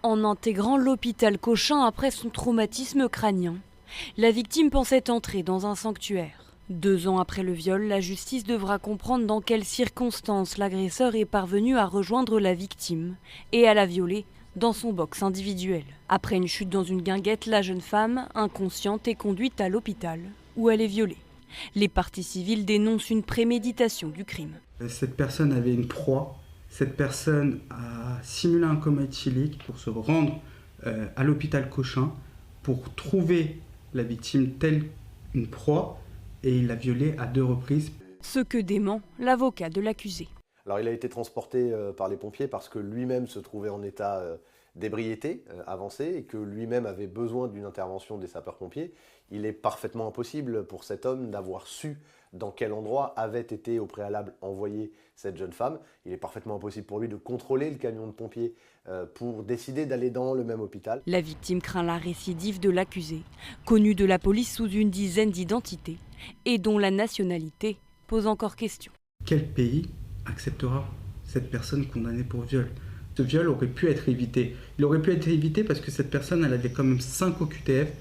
En intégrant l'hôpital Cochin après son traumatisme crânien, la victime pensait entrer dans un sanctuaire. 2 ans après le viol, la justice devra comprendre dans quelles circonstances l'agresseur est parvenu à rejoindre la victime et à la violer dans son box individuel. Après une chute dans une guinguette, la jeune femme, inconsciente, est conduite à l'hôpital où elle est violée. Les parties civiles dénoncent une préméditation du crime. Cette personne avait une proie. Cette personne a simulé un coma éthylique pour se rendre à l'hôpital Cochin pour trouver la victime telle une proie et il l'a violée à 2 reprises. Ce que dément l'avocat de l'accusé. Alors il a été transporté par les pompiers parce que lui-même se trouvait en état d'ébriété avancé et que lui-même avait besoin d'une intervention des sapeurs-pompiers. Il est parfaitement impossible pour cet homme d'avoir su dans quel endroit avait été au préalable envoyée cette jeune femme. Il est parfaitement impossible pour lui de contrôler le camion de pompiers pour décider d'aller dans le même hôpital. La victime craint la récidive de l'accusé, connu de la police sous une dizaine d'identités et dont la nationalité pose encore question. Quel pays acceptera cette personne condamnée pour viol? Ce viol aurait pu être évité. Il aurait pu être évité parce que cette personne, elle avait quand même 5 OQTF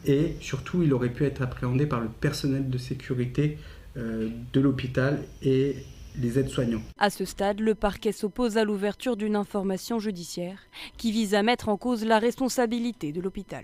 et surtout, il aurait pu être appréhendé par le personnel de sécurité de l'hôpital et les aides-soignants. À ce stade, le parquet s'oppose à l'ouverture d'une information judiciaire qui vise à mettre en cause la responsabilité de l'hôpital.